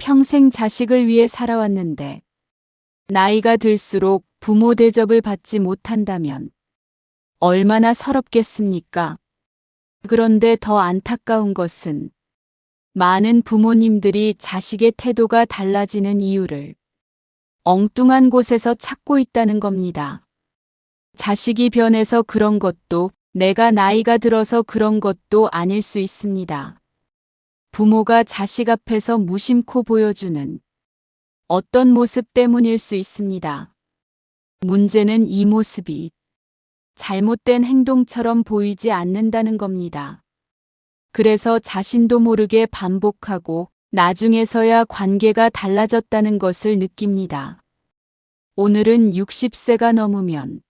평생 자식을 위해 살아왔는데 나이가 들수록 부모 대접을 받지 못한다면 얼마나 서럽겠습니까? 그런데 더 안타까운 것은 많은 부모님들이 자식의 태도가 달라지는 이유를 엉뚱한 곳에서 찾고 있다는 겁니다. 자식이 변해서 그런 것도 내가 나이가 들어서 그런 것도 아닐 수 있습니다. 부모가 자식 앞에서 무심코 보여주는 어떤 모습 때문일 수 있습니다. 문제는 이 모습이 잘못된 행동처럼 보이지 않는다는 겁니다. 그래서 자신도 모르게 반복하고 나중에서야 관계가 달라졌다는 것을 느낍니다. 오늘은 60세가 넘으면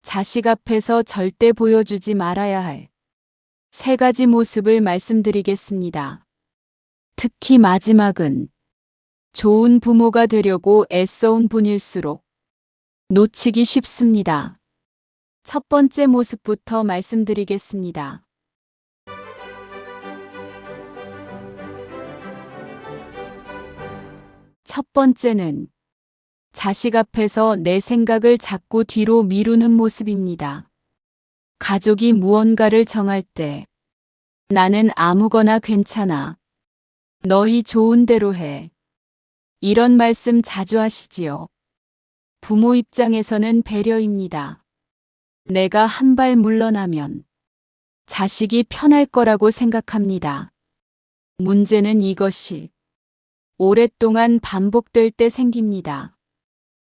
자식 앞에서 절대 보여주지 말아야 할 3가지 모습을 말씀드리겠습니다. 특히 마지막은 좋은 부모가 되려고 애써온 분일수록 놓치기 쉽습니다. 첫 번째 모습부터 말씀드리겠습니다. 첫 번째는 자식 앞에서 내 생각을 자꾸 뒤로 미루는 모습입니다. 가족이 무언가를 정할 때 나는 아무거나 괜찮아. 너희 좋은 대로 해. 이런 말씀 자주 하시지요. 부모 입장에서는 배려입니다. 내가 한 발 물러나면 자식이 편할 거라고 생각합니다. 문제는 이것이 오랫동안 반복될 때 생깁니다.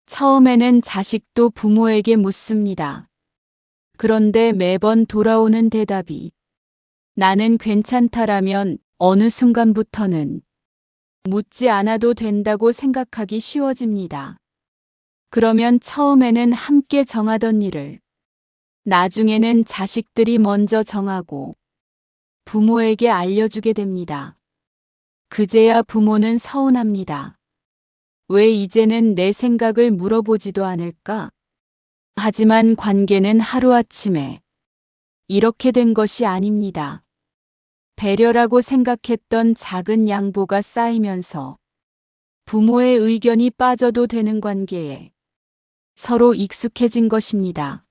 처음에는 자식도 부모에게 묻습니다. 그런데 매번 돌아오는 대답이 나는 괜찮다라면 어느 순간부터는 묻지 않아도 된다고 생각하기 쉬워집니다. 그러면 처음에는 함께 정하던 일을 나중에는 자식들이 먼저 정하고 부모에게 알려주게 됩니다. 그제야 부모는 서운합니다. 왜 이제는 내 생각을 물어보지도 않을까? 하지만 관계는 하루아침에 이렇게 된 것이 아닙니다. 배려라고 생각했던 작은 양보가 쌓이면서 부모의 의견이 빠져도 되는 관계에 서로 익숙해진 것입니다.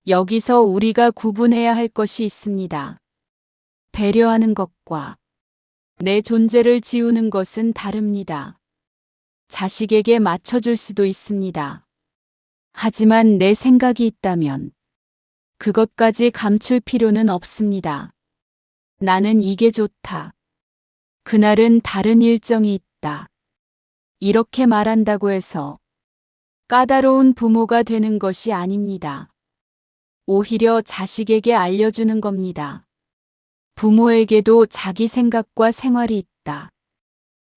여기서 우리가 구분해야 할 것이 있습니다. 배려하는 것과 내 존재를 지우는 것은 다릅니다. 자식에게 맞춰줄 수도 있습니다. 하지만 내 생각이 있다면 그것까지 감출 필요는 없습니다. 나는 이게 좋다. 그날은 다른 일정이 있다. 이렇게 말한다고 해서 까다로운 부모가 되는 것이 아닙니다. 오히려 자식에게 알려주는 겁니다. 부모에게도 자기 생각과 생활이 있다.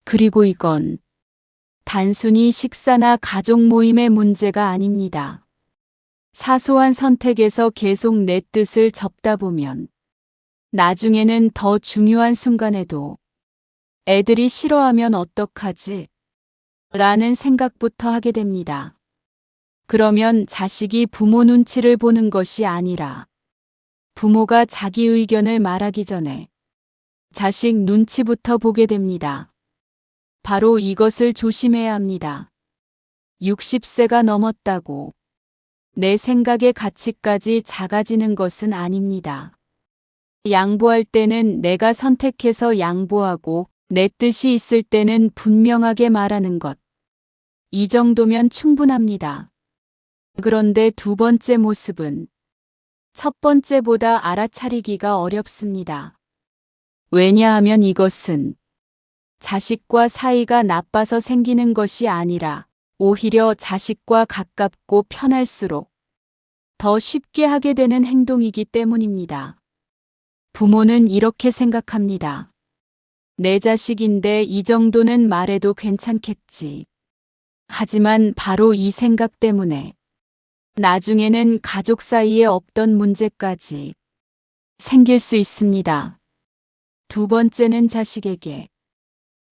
그리고 이건 단순히 식사나 가족 모임의 문제가 아닙니다. 사소한 선택에서 계속 내 뜻을 접다 보면 나중에는 더 중요한 순간에도 애들이 싫어하면 어떡하지? 라는 생각부터 하게 됩니다. 그러면 자식이 부모 눈치를 보는 것이 아니라 부모가 자기 의견을 말하기 전에 자식 눈치부터 보게 됩니다. 바로 이것을 조심해야 합니다. 60세가 넘었다고 내 생각의 가치까지 작아지는 것은 아닙니다. 양보할 때는 내가 선택해서 양보하고 내 뜻이 있을 때는 분명하게 말하는 것. 이 정도면 충분합니다. 그런데 두 번째 모습은 첫 번째보다 알아차리기가 어렵습니다. 왜냐하면 이것은 자식과 사이가 나빠서 생기는 것이 아니라 오히려 자식과 가깝고 편할수록 더 쉽게 하게 되는 행동이기 때문입니다. 부모는 이렇게 생각합니다. 내 자식인데 이 정도는 말해도 괜찮겠지. 하지만 바로 이 생각 때문에 나중에는 가족 사이에 없던 문제까지 생길 수 있습니다. 두 번째는 자식에게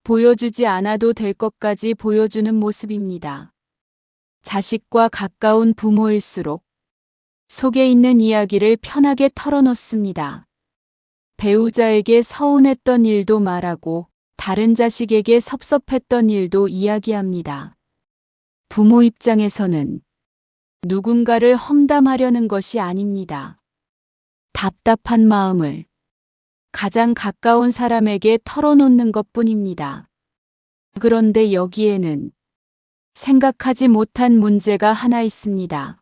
보여주지 않아도 될 것까지 보여주는 모습입니다. 자식과 가까운 부모일수록 속에 있는 이야기를 편하게 털어놓습니다. 배우자에게 서운했던 일도 말하고 다른 자식에게 섭섭했던 일도 이야기합니다. 부모 입장에서는 누군가를 험담하려는 것이 아닙니다. 답답한 마음을 가장 가까운 사람에게 털어놓는 것뿐입니다. 그런데 여기에는 생각하지 못한 문제가 하나 있습니다.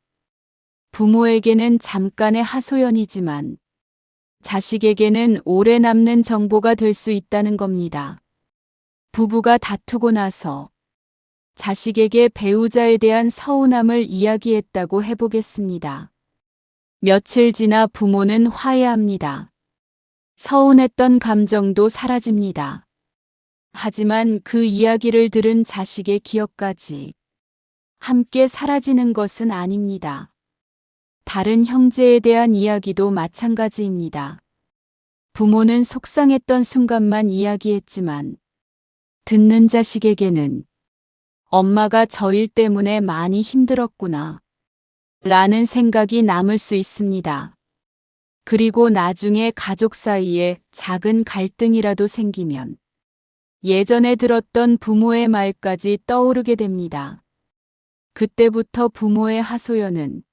부모에게는 잠깐의 하소연이지만 자식에게는 오래 남는 정보가 될 수 있다는 겁니다. 부부가 다투고 나서 자식에게 배우자에 대한 서운함을 이야기했다고 해보겠습니다. 며칠 지나 부모는 화해합니다. 서운했던 감정도 사라집니다. 하지만 그 이야기를 들은 자식의 기억까지 함께 사라지는 것은 아닙니다. 다른 형제에 대한 이야기도 마찬가지입니다. 부모는 속상했던 순간만 이야기했지만 듣는 자식에게는 엄마가 저 일 때문에 많이 힘들었구나 라는 생각이 남을 수 있습니다. 그리고 나중에 가족 사이에 작은 갈등이라도 생기면 예전에 들었던 부모의 말까지 떠오르게 됩니다. 그때부터 부모의 하소연은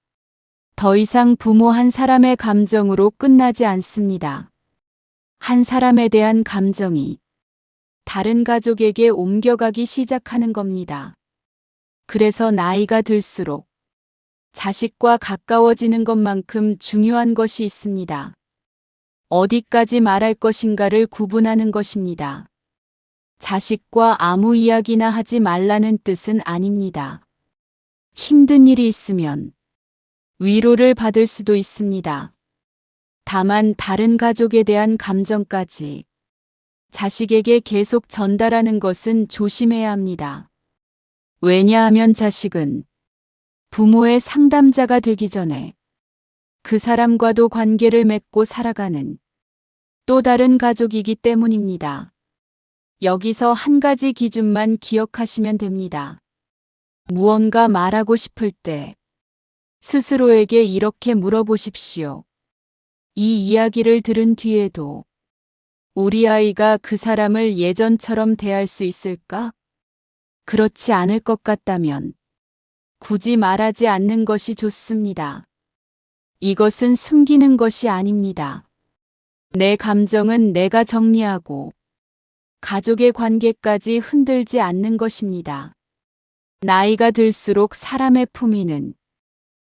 더 이상 부모 한 사람의 감정으로 끝나지 않습니다. 한 사람에 대한 감정이 다른 가족에게 옮겨가기 시작하는 겁니다. 그래서 나이가 들수록 자식과 가까워지는 것만큼 중요한 것이 있습니다. 어디까지 말할 것인가를 구분하는 것입니다. 자식과 아무 이야기나 하지 말라는 뜻은 아닙니다. 힘든 일이 있으면 위로를 받을 수도 있습니다. 다만 다른 가족에 대한 감정까지 자식에게 계속 전달하는 것은 조심해야 합니다. 왜냐하면 자식은 부모의 상담자가 되기 전에 그 사람과도 관계를 맺고 살아가는 또 다른 가족이기 때문입니다. 여기서 한 가지 기준만 기억하시면 됩니다. 무언가 말하고 싶을 때 스스로에게 이렇게 물어보십시오. 이 이야기를 들은 뒤에도 우리 아이가 그 사람을 예전처럼 대할 수 있을까? 그렇지 않을 것 같다면 굳이 말하지 않는 것이 좋습니다. 이것은 숨기는 것이 아닙니다. 내 감정은 내가 정리하고 가족의 관계까지 흔들지 않는 것입니다. 나이가 들수록 사람의 품위는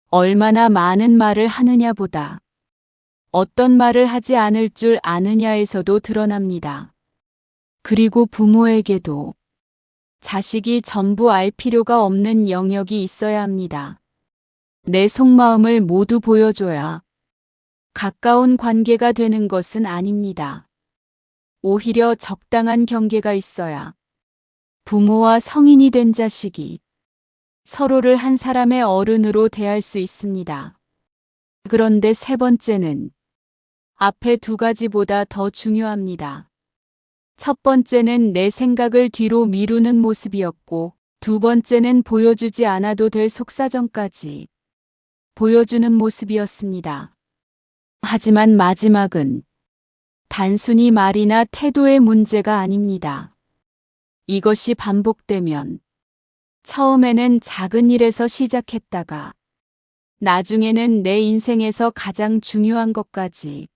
얼마나 많은 말을 하느냐보다 어떤 말을 하지 않을 줄 아느냐에서도 드러납니다. 그리고 부모에게도 자식이 전부 알 필요가 없는 영역이 있어야 합니다. 내 속마음을 모두 보여줘야 가까운 관계가 되는 것은 아닙니다. 오히려 적당한 경계가 있어야 부모와 성인이 된 자식이 서로를 한 사람의 어른으로 대할 수 있습니다. 그런데 세 번째는 앞에 두 가지보다 더 중요합니다. 첫 번째는 내 생각을 뒤로 미루는 모습이었고, 두 번째는 보여주지 않아도 될 속사정까지 보여주는 모습이었습니다. 하지만 마지막은 단순히 말이나 태도의 문제가 아닙니다. 이것이 반복되면 처음에는 작은 일에서 시작했다가 나중에는 내 인생에서 가장 중요한 것까지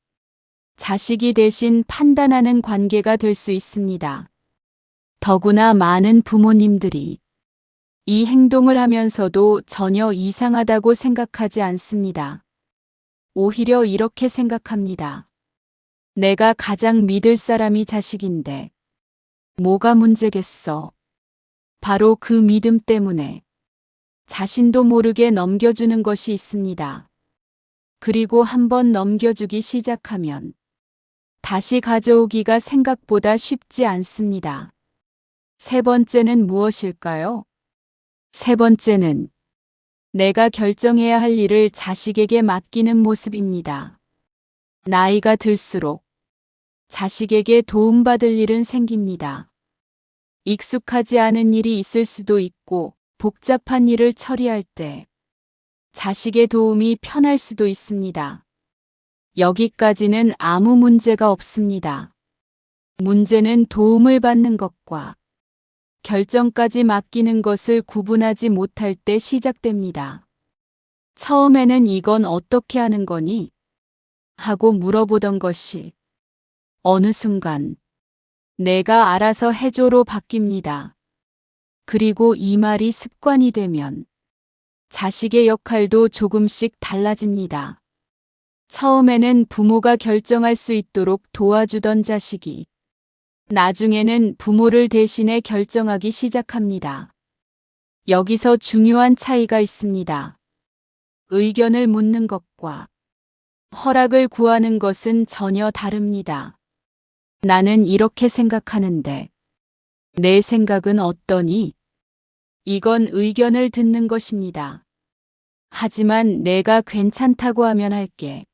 자식이 대신 판단하는 관계가 될 수 있습니다. 더구나 많은 부모님들이 이 행동을 하면서도 전혀 이상하다고 생각하지 않습니다. 오히려 이렇게 생각합니다. 내가 가장 믿을 사람이 자식인데 뭐가 문제겠어. 바로 그 믿음 때문에 자신도 모르게 넘겨주는 것이 있습니다. 그리고 한번 넘겨주기 시작하면 다시 가져오기가 생각보다 쉽지 않습니다. 세 번째는 무엇일까요? 세 번째는 내가 결정해야 할 일을 자식에게 맡기는 모습입니다. 나이가 들수록 자식에게 도움받을 일은 생깁니다. 익숙하지 않은 일이 있을 수도 있고 복잡한 일을 처리할 때 자식의 도움이 편할 수도 있습니다. 여기까지는 아무 문제가 없습니다. 문제는 도움을 받는 것과 결정까지 맡기는 것을 구분하지 못할 때 시작됩니다. 처음에는 이건 어떻게 하는 거니? 하고 물어보던 것이 어느 순간 내가 알아서 해줘로 바뀝니다. 그리고 이 말이 습관이 되면 자식의 역할도 조금씩 달라집니다. 처음에는 부모가 결정할 수 있도록 도와주던 자식이 나중에는 부모를 대신해 결정하기 시작합니다. 여기서 중요한 차이가 있습니다. 의견을 묻는 것과 허락을 구하는 것은 전혀 다릅니다. 나는 이렇게 생각하는데 내 생각은 어떠니? 이건 의견을 듣는 것입니다. 하지만 내가 괜찮다고 하면 할게.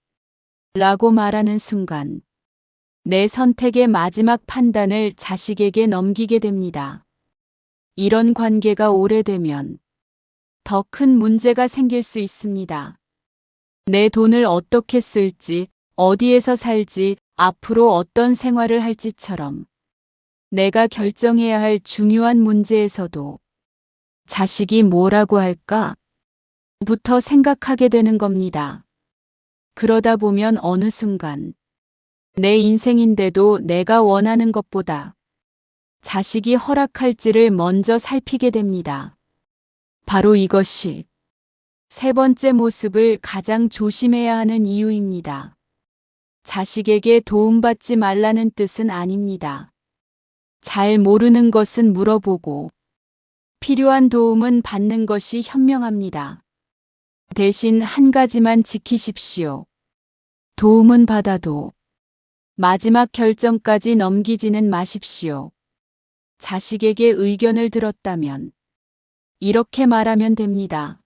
라고 말하는 순간 내 선택의 마지막 판단을 자식에게 넘기게 됩니다. 이런 관계가 오래되면 더 큰 문제가 생길 수 있습니다. 내 돈을 어떻게 쓸지, 어디에서 살지, 앞으로 어떤 생활을 할지처럼 내가 결정해야 할 중요한 문제에서도 자식이 뭐라고 할까? 부터 생각하게 되는 겁니다. 그러다 보면 어느 순간 내 인생인데도 내가 원하는 것보다 자식이 허락할지를 먼저 살피게 됩니다. 바로 이것이 세 번째 모습을 가장 조심해야 하는 이유입니다. 자식에게 도움받지 말라는 뜻은 아닙니다. 잘 모르는 것은 물어보고 필요한 도움은 받는 것이 현명합니다. 대신 한 가지만 지키십시오. 도움은 받아도 마지막 결정까지 넘기지는 마십시오. 자식에게 의견을 들었다면 이렇게 말하면 됩니다.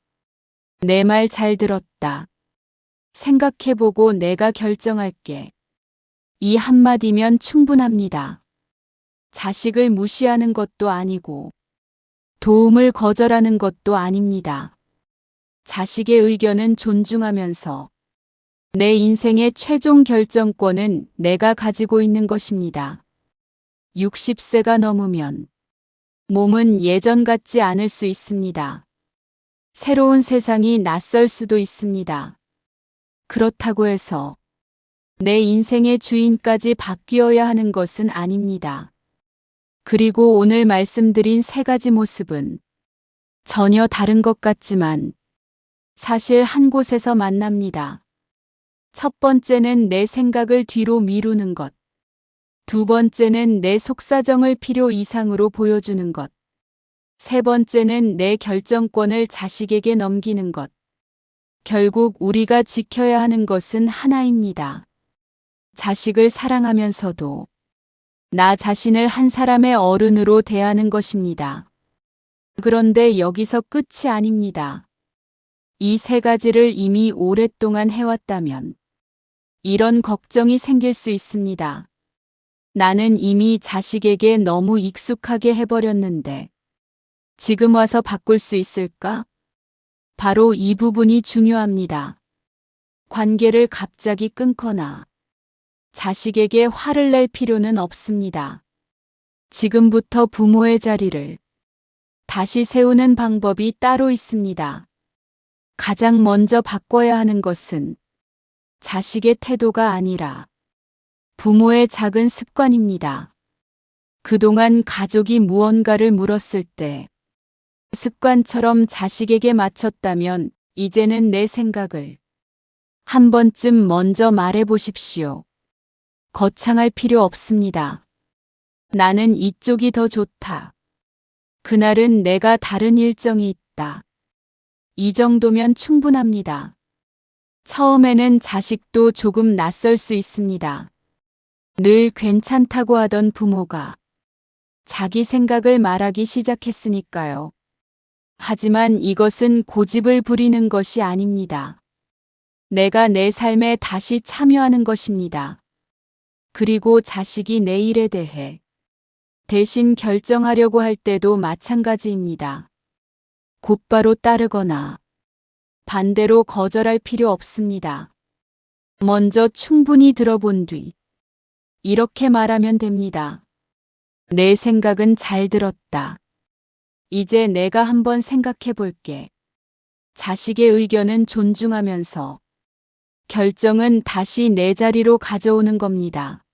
내 말 잘 들었다. 생각해보고 내가 결정할게. 이 한마디면 충분합니다. 자식을 무시하는 것도 아니고 도움을 거절하는 것도 아닙니다. 자식의 의견은 존중하면서 내 인생의 최종 결정권은 내가 가지고 있는 것입니다. 60세가 넘으면 몸은 예전 같지 않을 수 있습니다. 새로운 세상이 낯설 수도 있습니다. 그렇다고 해서 내 인생의 주인까지 바뀌어야 하는 것은 아닙니다. 그리고 오늘 말씀드린 세 가지 모습은 전혀 다른 것 같지만 사실 한 곳에서 만납니다. 첫 번째는 내 생각을 뒤로 미루는 것. 두 번째는 내 속사정을 필요 이상으로 보여주는 것. 세 번째는 내 결정권을 자식에게 넘기는 것. 결국 우리가 지켜야 하는 것은 하나입니다. 자식을 사랑하면서도 나 자신을 한 사람의 어른으로 대하는 것입니다. 그런데 여기서 끝이 아닙니다. 이 세 가지를 이미 오랫동안 해왔다면 이런 걱정이 생길 수 있습니다. 나는 이미 자식에게 너무 익숙하게 해버렸는데 지금 와서 바꿀 수 있을까? 바로 이 부분이 중요합니다. 관계를 갑자기 끊거나 자식에게 화를 낼 필요는 없습니다. 지금부터 부모의 자리를 다시 세우는 방법이 따로 있습니다. 가장 먼저 바꿔야 하는 것은 자식의 태도가 아니라 부모의 작은 습관입니다. 그동안 가족이 무언가를 물었을 때 습관처럼 자식에게 맞췄다면 이제는 내 생각을 한 번쯤 먼저 말해 보십시오. 거창할 필요 없습니다. 나는 이쪽이 더 좋다. 그날은 내가 다른 일정이 있다. 이 정도면 충분합니다. 처음에는 자식도 조금 낯설 수 있습니다. 늘 괜찮다고 하던 부모가 자기 생각을 말하기 시작했으니까요. 하지만 이것은 고집을 부리는 것이 아닙니다. 내가 내 삶에 다시 참여하는 것입니다. 그리고 자식이 내 일에 대해 대신 결정하려고 할 때도 마찬가지입니다. 곧바로 따르거나 반대로 거절할 필요 없습니다. 먼저 충분히 들어본 뒤 이렇게 말하면 됩니다. 내 생각은 잘 들었다. 이제 내가 한번 생각해 볼게. 자식의 의견은 존중하면서 결정은 다시 내 자리로 가져오는 겁니다.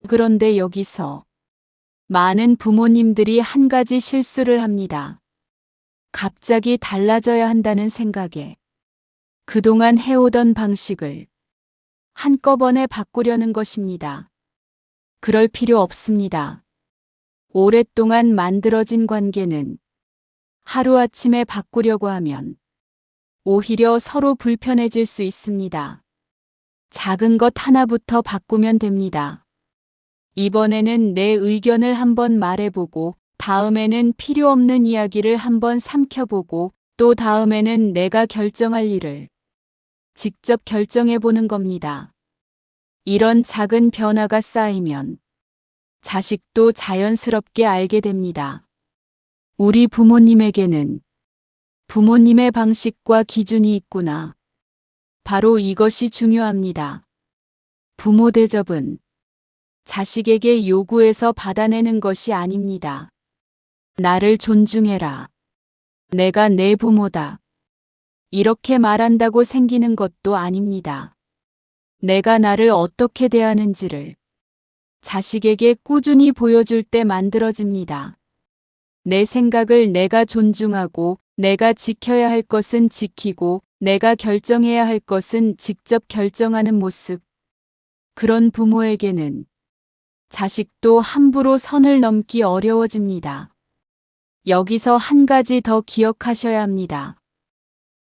그런데 여기서 많은 부모님들이 한 가지 실수를 합니다. 갑자기 달라져야 한다는 생각에 그동안 해오던 방식을 한꺼번에 바꾸려는 것입니다. 그럴 필요 없습니다. 오랫동안 만들어진 관계는 하루아침에 바꾸려고 하면 오히려 서로 불편해질 수 있습니다. 작은 것 하나부터 바꾸면 됩니다. 이번에는 내 의견을 한번 말해보고, 다음에는 필요 없는 이야기를 한번 삼켜보고, 또 다음에는 내가 결정할 일을 직접 결정해보는 겁니다. 이런 작은 변화가 쌓이면 자식도 자연스럽게 알게 됩니다. 우리 부모님에게는 부모님의 방식과 기준이 있구나. 바로 이것이 중요합니다. 부모 대접은 자식에게 요구해서 받아내는 것이 아닙니다. 나를 존중해라. 내가 내 부모다. 이렇게 말한다고 생기는 것도 아닙니다. 내가 나를 어떻게 대하는지를 자식에게 꾸준히 보여줄 때 만들어집니다. 내 생각을 내가 존중하고, 내가 지켜야 할 것은 지키고, 내가 결정해야 할 것은 직접 결정하는 모습. 그런 부모에게는 자식도 함부로 선을 넘기 어려워집니다. 여기서 한 가지 더 기억하셔야 합니다.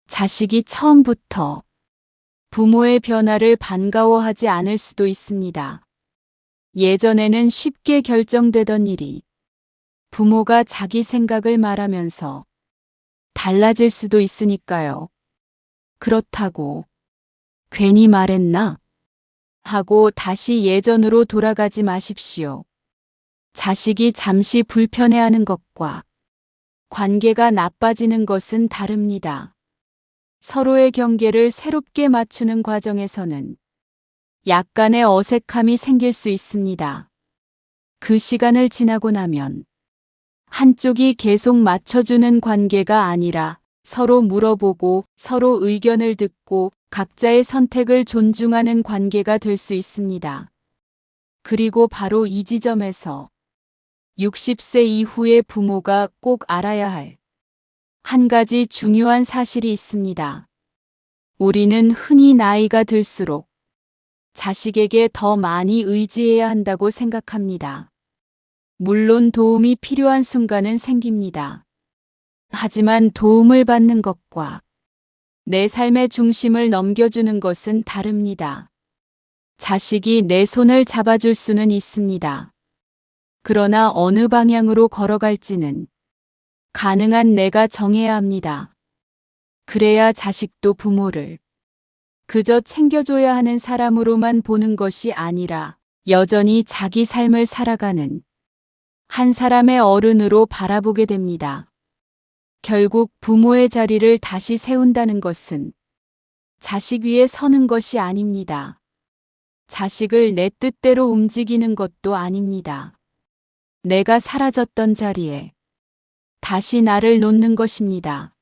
자식이 처음부터 부모의 변화를 반가워하지 않을 수도 있습니다. 예전에는 쉽게 결정되던 일이 부모가 자기 생각을 말하면서 달라질 수도 있으니까요. 그렇다고 괜히 말했나? 하고 다시 예전으로 돌아가지 마십시오. 자식이 잠시 불편해하는 것과 관계가 나빠지는 것은 다릅니다. 서로의 경계를 새롭게 맞추는 과정에서는 약간의 어색함이 생길 수 있습니다. 그 시간을 지나고 나면 한쪽이 계속 맞춰주는 관계가 아니라 서로 물어보고 서로 의견을 듣고 각자의 선택을 존중하는 관계가 될 수 있습니다. 그리고 바로 이 지점에서 60세 이후의 부모가 꼭 알아야 할 한 가지 중요한 사실이 있습니다. 우리는 흔히 나이가 들수록 자식에게 더 많이 의지해야 한다고 생각합니다. 물론 도움이 필요한 순간은 생깁니다. 하지만 도움을 받는 것과 내 삶의 중심을 넘겨주는 것은 다릅니다. 자식이 내 손을 잡아줄 수는 있습니다. 그러나 어느 방향으로 걸어갈지는 가능한 내가 정해야 합니다. 그래야 자식도 부모를 그저 챙겨줘야 하는 사람으로만 보는 것이 아니라 여전히 자기 삶을 살아가는 한 사람의 어른으로 바라보게 됩니다. 결국 부모의 자리를 다시 세운다는 것은 자식 위에 서는 것이 아닙니다. 자식을 내 뜻대로 움직이는 것도 아닙니다. 내가 사라졌던 자리에 다시 나를 놓는 것입니다.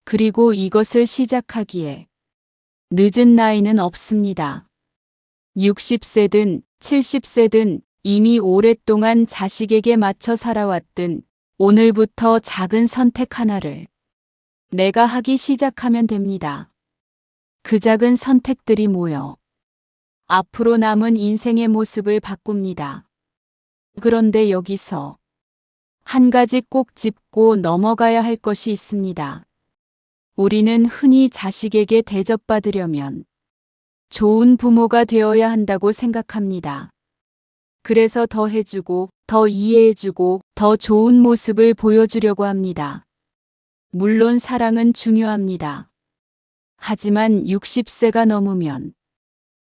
그리고 이것을 시작하기에 늦은 나이는 없습니다. 60세든 70세든 이미 오랫동안 자식에게 맞춰 살아왔든 오늘부터 작은 선택 하나를 내가 하기 시작하면 됩니다. 그 작은 선택들이 모여 앞으로 남은 인생의 모습을 바꿉니다. 그런데 여기서 한 가지 꼭 짚고 넘어가야 할 것이 있습니다. 우리는 흔히 자식에게 대접받으려면 좋은 부모가 되어야 한다고 생각합니다. 그래서 더 해주고, 더 이해해주고, 더 좋은 모습을 보여주려고 합니다. 물론 사랑은 중요합니다. 하지만 60세가 넘으면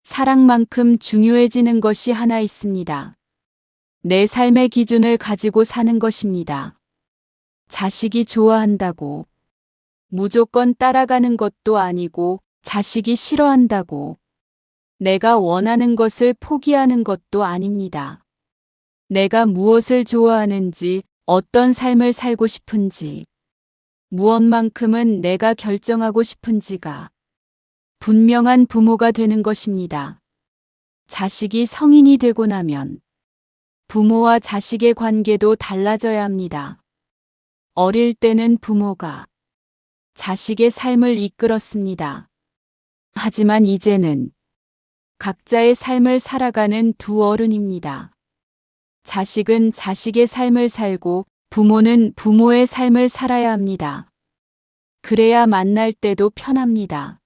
사랑만큼 중요해지는 것이 하나 있습니다. 내 삶의 기준을 가지고 사는 것입니다. 자식이 좋아한다고 무조건 따라가는 것도 아니고 자식이 싫어한다고 내가 원하는 것을 포기하는 것도 아닙니다. 내가 무엇을 좋아하는지, 어떤 삶을 살고 싶은지, 무엇만큼은 내가 결정하고 싶은지가 분명한 부모가 되는 것입니다. 자식이 성인이 되고 나면 부모와 자식의 관계도 달라져야 합니다. 어릴 때는 부모가 자식의 삶을 이끌었습니다. 하지만 이제는 각자의 삶을 살아가는 두 어른입니다. 자식은 자식의 삶을 살고 부모는 부모의 삶을 살아야 합니다. 그래야 만날 때도 편합니다.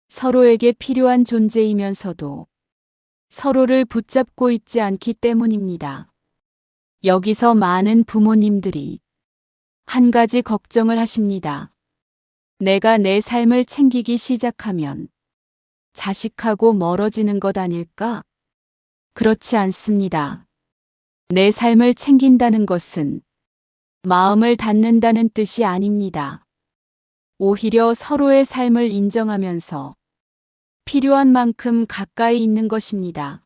서로에게 필요한 존재이면서도 서로를 붙잡고 있지 않기 때문입니다. 여기서 많은 부모님들이 한 가지 걱정을 하십니다. 내가 내 삶을 챙기기 시작하면 자식하고 멀어지는 것 아닐까? 그렇지 않습니다. 내 삶을 챙긴다는 것은 마음을 닫는다는 뜻이 아닙니다. 오히려 서로의 삶을 인정하면서 필요한 만큼 가까이 있는 것입니다.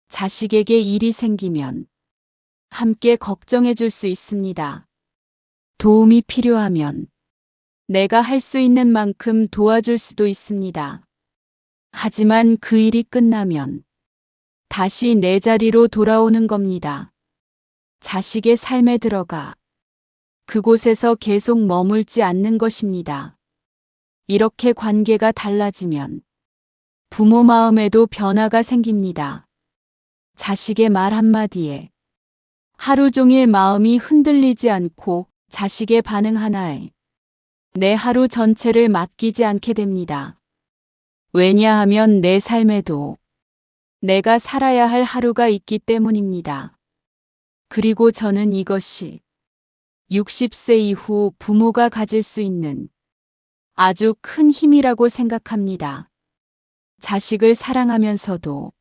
자식에게 일이 생기면 함께 걱정해 줄 수 있습니다. 도움이 필요하면 내가 할 수 있는 만큼 도와줄 수도 있습니다. 하지만 그 일이 끝나면 다시 내 자리로 돌아오는 겁니다. 자식의 삶에 들어가 그곳에서 계속 머물지 않는 것입니다. 이렇게 관계가 달라지면 부모 마음에도 변화가 생깁니다. 자식의 말 한마디에 하루 종일 마음이 흔들리지 않고 자식의 반응 하나에 내 하루 전체를 맡기지 않게 됩니다. 왜냐하면 내 삶에도 내가 살아야 할 하루가 있기 때문입니다. 그리고 저는 이것이 60세 이후 부모가 가질 수 있는 아주 큰 힘이라고 생각합니다. 자식을 사랑하면서도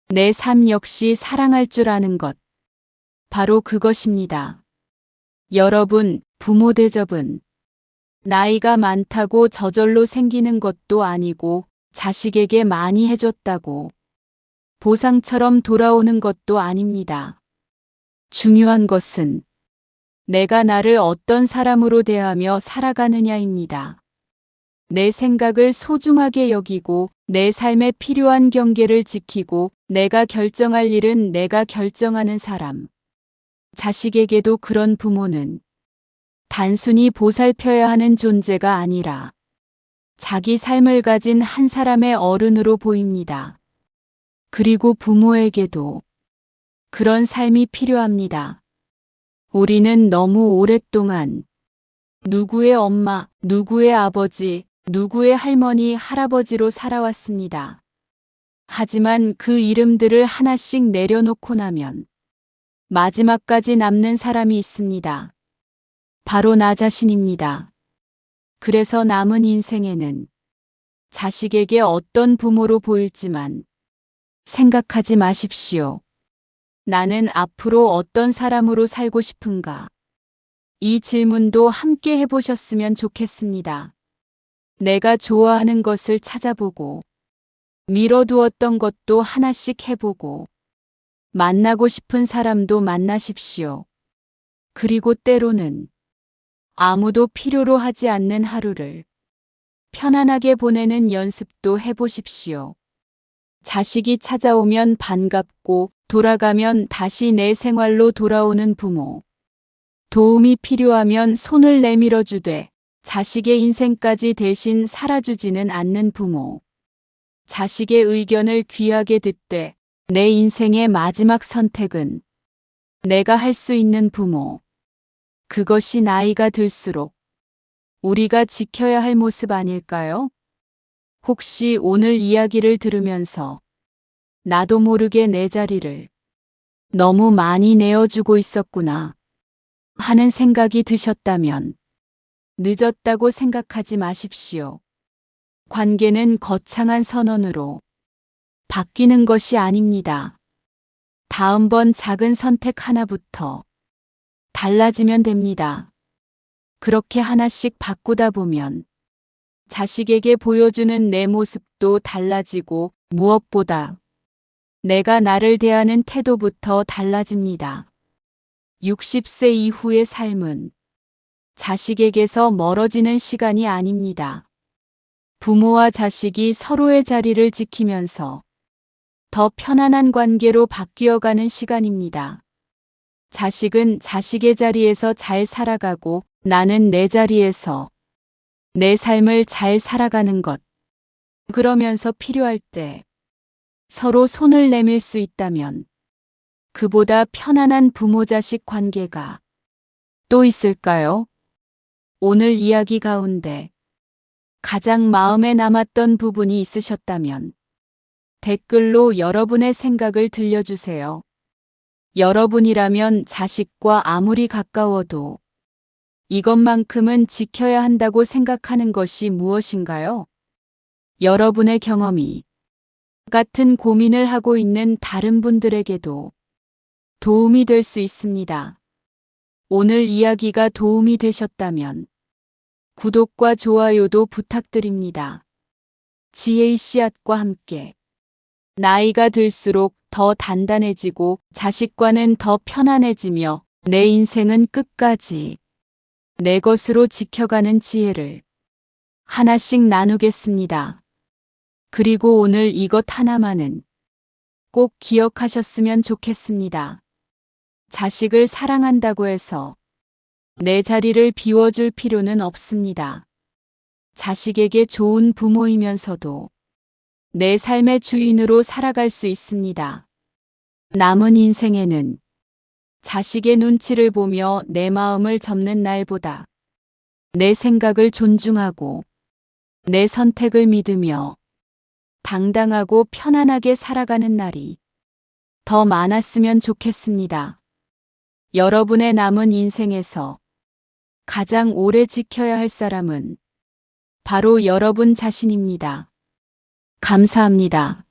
내 삶 역시 사랑할 줄 아는 것. 바로 그것입니다. 여러분, 부모 대접은 나이가 많다고 저절로 생기는 것도 아니고 자식에게 많이 해줬다고 보상처럼 돌아오는 것도 아닙니다. 중요한 것은 내가 나를 어떤 사람으로 대하며 살아가느냐입니다. 내 생각을 소중하게 여기고 내 삶에 필요한 경계를 지키고 내가 결정할 일은 내가 결정하는 사람. 자식에게도 그런 부모는 단순히 보살펴야 하는 존재가 아니라 자기 삶을 가진 한 사람의 어른으로 보입니다. 그리고 부모에게도 그런 삶이 필요합니다. 우리는 너무 오랫동안 누구의 엄마, 누구의 아버지, 누구의 할머니, 할아버지로 살아왔습니다. 하지만 그 이름들을 하나씩 내려놓고 나면 마지막까지 남는 사람이 있습니다. 바로 나 자신입니다. 그래서 남은 인생에는 자식에게 어떤 부모로 보일지만 생각하지 마십시오. 나는 앞으로 어떤 사람으로 살고 싶은가? 이 질문도 함께 해보셨으면 좋겠습니다. 내가 좋아하는 것을 찾아보고 미뤄두었던 것도 하나씩 해보고 만나고 싶은 사람도 만나십시오. 그리고 때로는 아무도 필요로 하지 않는 하루를 편안하게 보내는 연습도 해보십시오. 자식이 찾아오면 반갑고 돌아가면 다시 내 생활로 돌아오는 부모. 도움이 필요하면 손을 내밀어 주되 자식의 인생까지 대신 살아주지는 않는 부모. 자식의 의견을 귀하게 듣되 내 인생의 마지막 선택은 내가 할 수 있는 부모. 그것이 나이가 들수록 우리가 지켜야 할 모습 아닐까요? 혹시 오늘 이야기를 들으면서 나도 모르게 내 자리를 너무 많이 내어주고 있었구나 하는 생각이 드셨다면 늦었다고 생각하지 마십시오. 관계는 거창한 선언으로 바뀌는 것이 아닙니다. 다음번 작은 선택 하나부터 달라지면 됩니다. 그렇게 하나씩 바꾸다 보면 자식에게 보여주는 내 모습도 달라지고 무엇보다 내가 나를 대하는 태도부터 달라집니다. 60세 이후의 삶은 자식에게서 멀어지는 시간이 아닙니다. 부모와 자식이 서로의 자리를 지키면서 더 편안한 관계로 바뀌어가는 시간입니다. 자식은 자식의 자리에서 잘 살아가고 나는 내 자리에서 내 삶을 잘 살아가는 것. 그러면서 필요할 때 서로 손을 내밀 수 있다면 그보다 편안한 부모-자식 관계가 또 있을까요? 오늘 이야기 가운데 가장 마음에 남았던 부분이 있으셨다면 댓글로 여러분의 생각을 들려주세요. 여러분이라면 자식과 아무리 가까워도 이것만큼은 지켜야 한다고 생각하는 것이 무엇인가요? 여러분의 경험이 같은 고민을 하고 있는 다른 분들에게도 도움이 될 수 있습니다. 오늘 이야기가 도움이 되셨다면 구독과 좋아요도 부탁드립니다. 지혜의 씨앗과 함께 나이가 들수록 더 단단해지고 자식과는 더 편안해지며 내 인생은 끝까지 내 것으로 지켜가는 지혜를 하나씩 나누겠습니다. 그리고 오늘 이것 하나만은 꼭 기억하셨으면 좋겠습니다. 자식을 사랑한다고 해서 내 자리를 비워줄 필요는 없습니다. 자식에게 좋은 부모이면서도 내 삶의 주인으로 살아갈 수 있습니다. 남은 인생에는 자식의 눈치를 보며 내 마음을 접는 날보다 내 생각을 존중하고 내 선택을 믿으며 당당하고 편안하게 살아가는 날이 더 많았으면 좋겠습니다. 여러분의 남은 인생에서 가장 오래 지켜야 할 사람은 바로 여러분 자신입니다. 감사합니다.